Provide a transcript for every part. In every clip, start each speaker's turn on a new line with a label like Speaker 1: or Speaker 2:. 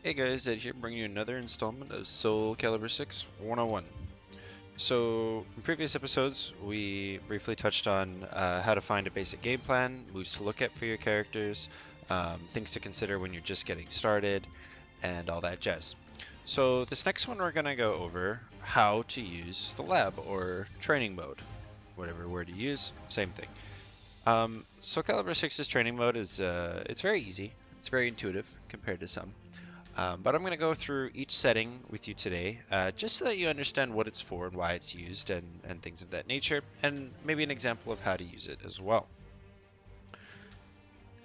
Speaker 1: Hey guys, Zedd here, bringing you another installment of Soul Calibur 6 101. So, in previous episodes, we briefly touched on how to find a basic game plan, moves to look at for your characters, things to consider when you're just getting started, and all that jazz. So, this next one we're going to go over how to use the lab or training mode. Whatever word you use, same thing. Soul Calibur 6's training mode is it's very easy. It's very intuitive compared to some. But I'm going to go through each setting with you today, just so that you understand what it's for and why it's used and things of that nature, and maybe an example of how to use it as well.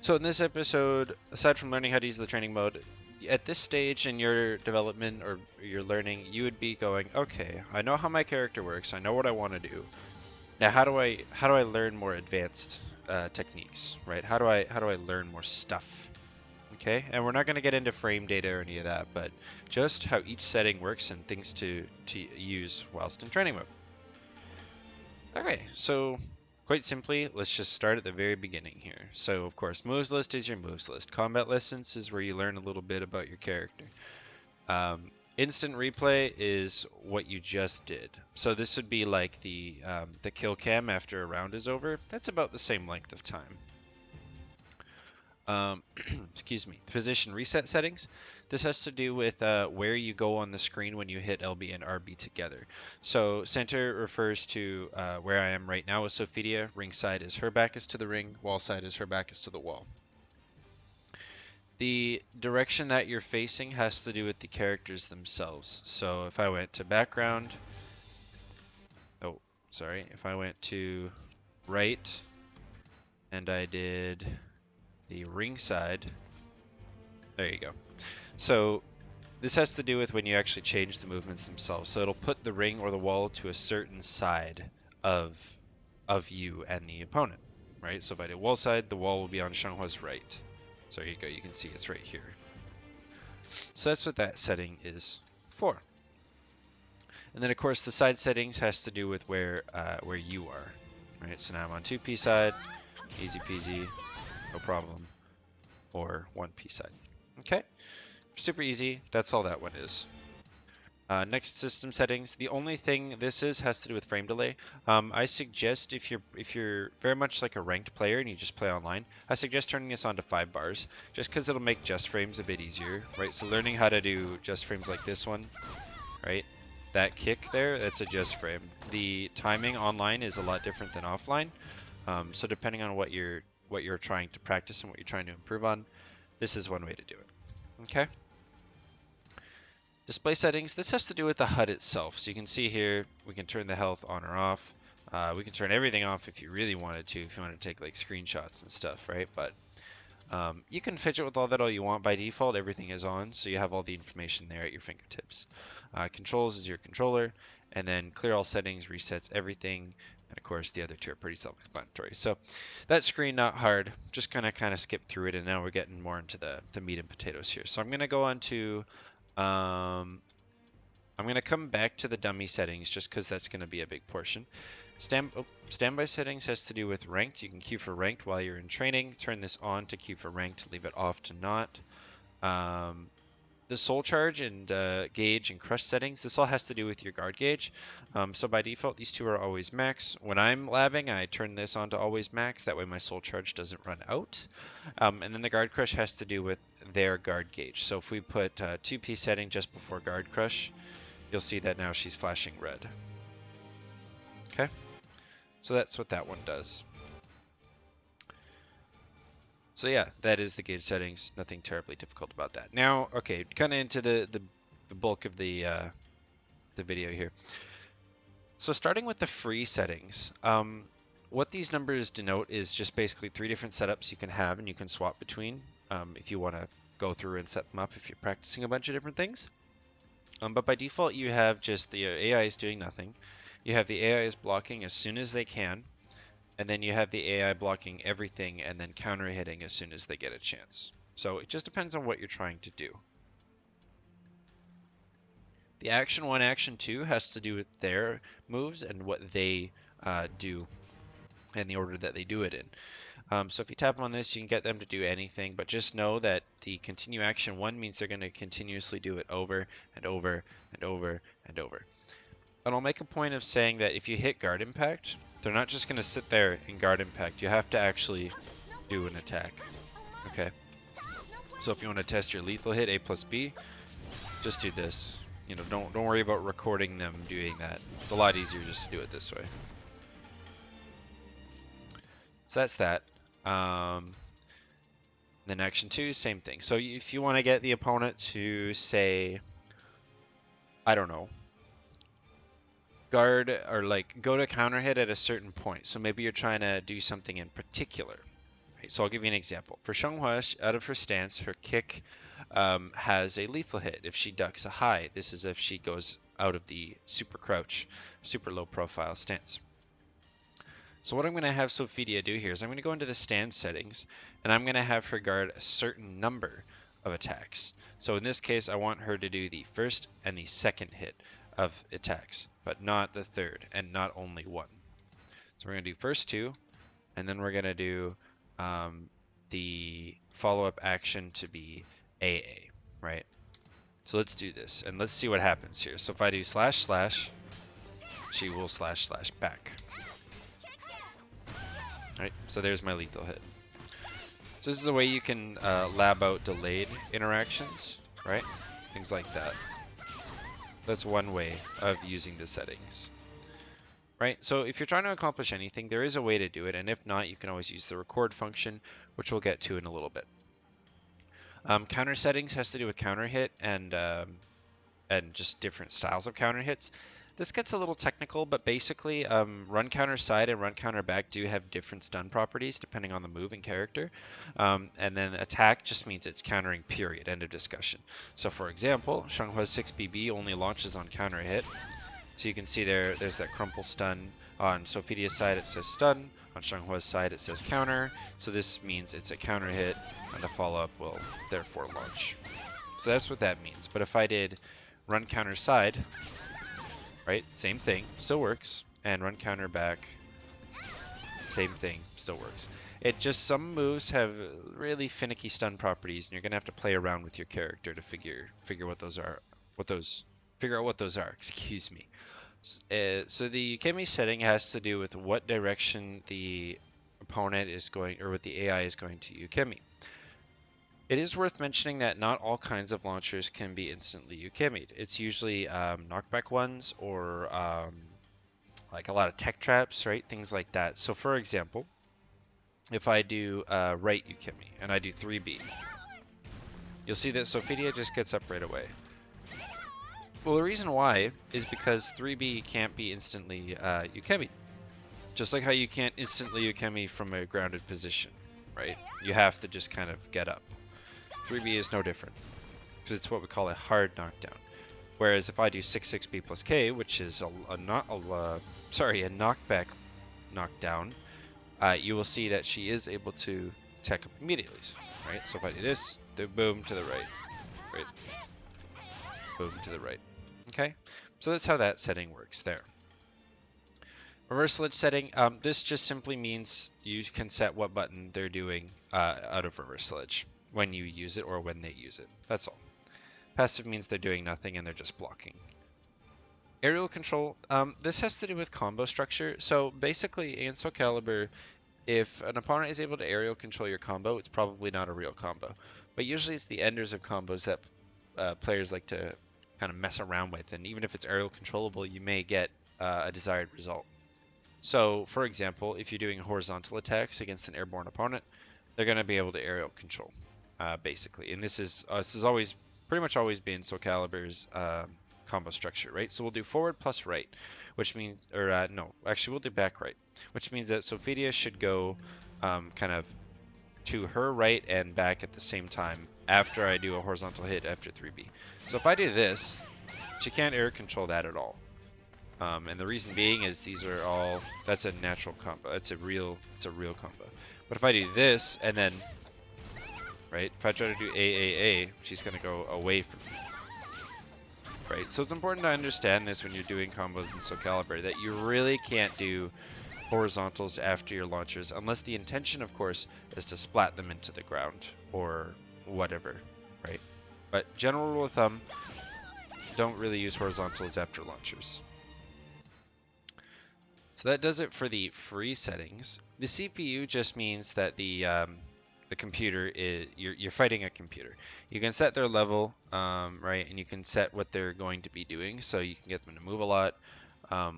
Speaker 1: So in this episode, aside from learning how to use the training mode, at this stage in your development or your learning, you would be going, okay, I know how my character works, I know what I want to do. Now, how do I learn more advanced techniques, right? How do I learn more stuff? Okay, and we're not going to get into frame data or any of that, but just how each setting works and things to use whilst in training mode. Okay, so quite simply, let's just start at the very beginning here. So of course, moves list is your moves list. Combat lessons is where you learn a little bit about your character. Instant replay is what you just did. So this would be like the kill cam after a round is over. That's about the same length of time. Um, excuse me, position reset settings. This has to do with where you go on the screen when you hit LB and RB together. So center refers to where I am right now with Sophidia. Ring side is her back is to the ring. Wall side is her back is to the wall. The direction that you're facing has to do with the characters themselves. So if I went to background, oh, sorry, if I went to right and I did the ring side, there you go. So this has to do with when you actually change the movements themselves. So it'll put the ring or the wall to a certain side of of you and the opponent, right? So if I do wall side, the wall will be on Shanghua's right. So there you go. You can see it's right here. So that's what that setting is for. And then of course the side settings has to do with where you are, right? So now I'm on 2P side, easy peasy, no problem, or 1P side. Okay, super easy. That's all that one is. Next, system settings. The only thing this is has to do with frame delay. I suggest if you're very much like a ranked player and you just play online, I suggest turning this on to 5 bars, just because it'll make just frames a bit easier, right? So learning how to do just frames like this one, right? That kick there, that's a just frame. The timing online is a lot different than offline. So depending on what you're trying to practice and what you're trying to improve on, this is one way to do it. Okay. Display settings, this has to do with the HUD itself. So you can see here, we can turn the health on or off. We can turn everything off if you really wanted to, if you want to take like screenshots and stuff, right? But you can fidget with all that all you want. By default, everything is on, so you have all the information there at your fingertips. Controls is your controller, and then clear all settings resets everything. And of course, the other two are pretty self-explanatory. So that screen, not hard. Just gonna kind of skip through it, and now we're getting more into the meat and potatoes here. So I'm gonna go on to I'm going to come back to the dummy settings just because that's going to be a big portion. Standby settings has to do with ranked. You can queue for ranked while you're in training. Turn this on to queue for ranked, leave it off to not. The soul charge and gauge and crush settings, this all has to do with your guard gauge. So by default, these two are always max. When I'm labbing, I turn this on to always max. That way my soul charge doesn't run out. And then the guard crush has to do with their guard gauge. So if we put 2P setting just before guard crush, you'll see that now she's flashing red. Okay, so that's what that one does. So yeah, that is the gauge settings. Nothing terribly difficult about that. Now, okay, kind of into the bulk of the video here. So starting with the free settings, what these numbers denote is just basically 3 different setups you can have and you can swap between if you want to go through and set them up if you're practicing a bunch of different things. But by default, you have just the AI is doing nothing. You have the AI is blocking as soon as they can, and then you have the AI blocking everything and then counter hitting as soon as they get a chance. So it just depends on what you're trying to do. The action 1, action 2 has to do with their moves and what they do and the order that they do it in. So if you tap on this, you can get them to do anything, but just know that the continue action 1 means they're going to continuously do it over and over and over and over. And I'll make a point of saying that if you hit guard impact, they're not just going to sit there in guard impact. You have to actually do an attack. Okay. So if you want to test your lethal hit, A plus B, just do this. You know, don't worry about recording them doing that. It's a lot easier just to do it this way. So that's that. Then action 2, same thing. So if you want to get the opponent to say, I don't know, guard or like go to counter hit at a certain point. So maybe you're trying to do something in particular. Right? So I'll give you an example. For Xianghua, out of her stance, her kick has a lethal hit if she ducks a high. This is if she goes out of the super crouch, super low profile stance. So what I'm going to have Sophidia do here is I'm going to go into the stance settings and I'm going to have her guard a certain number of attacks. So in this case, I want her to do the first and the second hit of attacks, but not the third and not only one. So we're going to do first 2, and then we're going to do the follow-up action to be AA, right? So let's do this and let's see what happens here. So if I do slash slash, she will slash slash back. Right, so there's my lethal hit. So this is a way you can lab out delayed interactions, right? Things like that. That's one way of using the settings. Right, so if you're trying to accomplish anything, there is a way to do it, and if not, you can always use the record function, which we'll get to in a little bit. Counter settings has to do with counter hit and just different styles of counter hits. This gets a little technical, but basically run counter side and run counter back do have different stun properties depending on the move and character. And then attack just means it's countering, period, end of discussion. So for example, Xianghua's 6BB only launches on counter hit. So you can see there's that crumple stun. On Sophidia's side it says stun, on Xianghua's side it says counter. So this means it's a counter hit and the follow-up will therefore launch. So that's what that means. But if I did run counter side, right, same thing, still works, and run counter back, same thing, still works. It just, some moves have really finicky stun properties, and you're gonna have to play around with your character to figure what those are, figure out what those are. Excuse me. So the Ukemi setting has to do with what direction the opponent is going, or what the AI is going to Ukemi. It is worth mentioning that not all kinds of launchers can be instantly Ukemi'd. It's usually knockback ones or like a lot of tech traps, right? Things like that. So for example, if I do right Ukemi and I do 3B, you'll see that Sophidia just gets up right away. Well, the reason why is because 3B can't be instantly Ukemi'd. Just like how you can't instantly Ukemi from a grounded position, right? You have to just kind of get up. 3B is no different, because it's what we call a hard knockdown. Whereas if I do 6B plus K, which is a knockback knockdown, you will see that she is able to tech up immediately, right? So if I do this, do boom to the right, boom to the right. Okay, so that's how that setting works there. Reversal edge setting, this just simply means you can set what button they're doing out of reversal edge when you use it or when they use it. That's all. Passive means they're doing nothing and they're just blocking. Aerial control, this has to do with combo structure. So basically in Soul Calibur, if an opponent is able to aerial control your combo, it's probably not a real combo. But usually it's the enders of combos that players like to kind of mess around with. And even if it's aerial controllable, you may get a desired result. So for example, if you're doing horizontal attacks against an airborne opponent, they're going to be able to aerial control. Basically, and this is always pretty much always been Soul Calibur's combo structure, right? So we'll do forward plus right, which means, or no, actually we'll do back right, which means that Sophidia should go kind of to her right and back at the same time after I do a horizontal hit after 3B. So if I do this, she can't air control that at all. And the reason being is these are all, that's a natural combo. It's a real combo. But if I do this and then, right, if I try to do AAA, she's going to go away from me. Right, so it's important to understand this when you're doing combos in Soul Calibur, that you really can't do horizontals after your launchers, unless the intention, of course, is to splat them into the ground or whatever, right? But general rule of thumb, don't really use horizontals after launchers. So that does it for the free settings. The CPU just means that the computer is you're fighting a computer. You can set their level, right, and you can set what they're going to be doing. So you can get them to move a lot.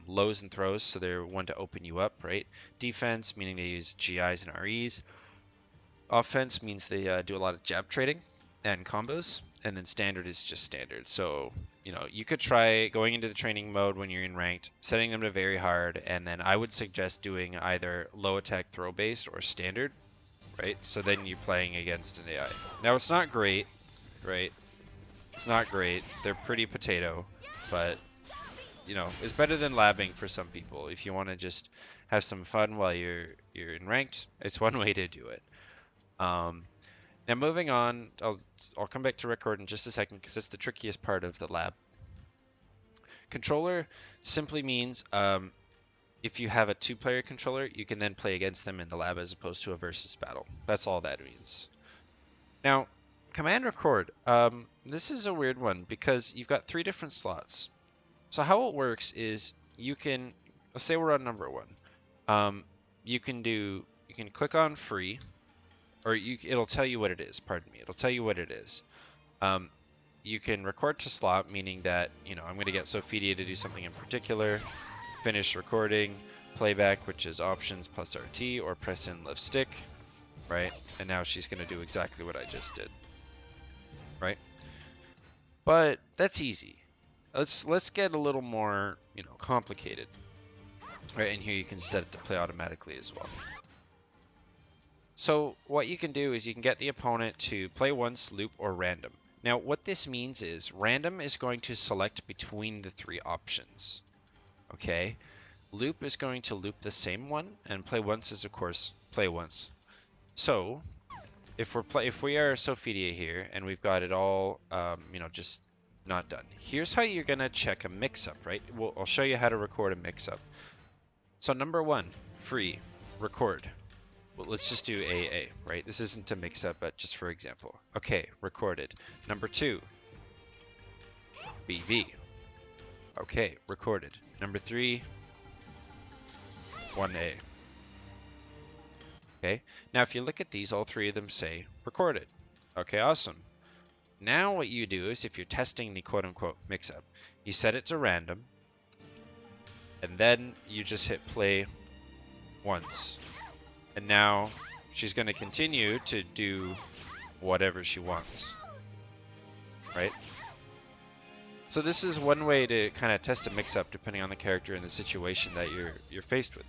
Speaker 1: Lows and throws, so they're one to open you up, right? Defense, meaning they use GIs and REs. Offense means they do a lot of jab trading and combos, and then standard is just standard. So, you know, you could try going into the training mode when you're in ranked, setting them to very hard, and then I would suggest doing either low attack throw based or standard, right? So then you're playing against an AI. Now it's not great, right? It's not great. They're pretty potato, but you know, it's better than labbing for some people. If you want to just have some fun while you're in ranked, it's one way to do it. Now moving on, I'll come back to record in just a second because it's the trickiest part of the lab. Controller simply means if you have a two-player controller, you can then play against them in the lab as opposed to a versus battle. That's all that means. Now, command record. This is a weird one because you've got 3 different slots. So how it works is you can, let's say we're on number 1. You can click on free, or it'll tell you what it is. Pardon me. It'll tell you what it is. You can record to slot, meaning that, you know, I'm going to get Sophia to do something in particular, finish recording, playback, which is options plus RT, or press in left stick, right? And now she's going to do exactly what I just did, right? But that's easy. Let's get a little more, you know, complicated. Right, and here you can set it to play automatically as well. So what you can do is you can get the opponent to play once, loop, or random. Now what this means is random is going to select between the 3 options. Okay? Loop is going to loop the same one, and play once is of course play once. So if we are Sophia here and we've got it all, you know, just not done. Here's how you're gonna check a mix-up, right? I'll show you how to record a mix-up. So number 1, free, record. Well, let's just do AA, right? This isn't a mix-up, but just for example. Okay, recorded. Number 2, BV. Okay, recorded. Number 3, 1A. Okay, now if you look at these, all 3 of them say recorded. Okay, awesome. Now what you do is if you're testing the quote-unquote mix-up, you set it to random, and then you just hit play once. And now she's going to continue to do whatever she wants, right? So this is one way to kind of test a mix-up depending on the character and the situation that you're faced with,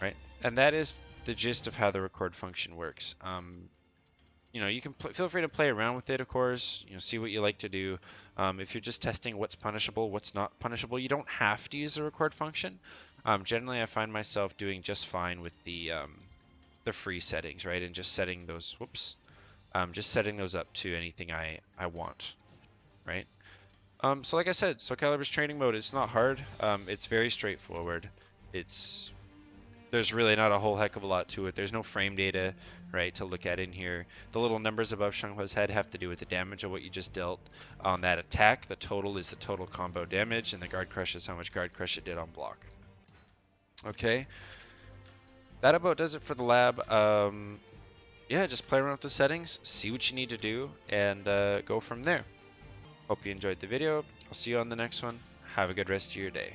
Speaker 1: right? And that is the gist of how the record function works. You know, you can feel free to play around with it, of course. You know, see what you like to do. If you're just testing what's punishable, what's not punishable, you don't have to use the record function. Generally, I find myself doing just fine with the free settings, right? And just setting those, just setting those up to anything I want, right? So like I said, Soulcalibur's training mode, it's not hard. It's very straightforward. There's really not a whole heck of a lot to it. There's no frame data, right, to look at in here. The little numbers above Xianghua's head have to do with the damage of what you just dealt on that attack. The total is the total combo damage, and the guard crush is how much guard crush it did on block. Okay, that about does it for the lab. Yeah, just play around with the settings, see what you need to do, and go from there. Hope you enjoyed the video. I'll see you on the next one. Have a good rest of your day.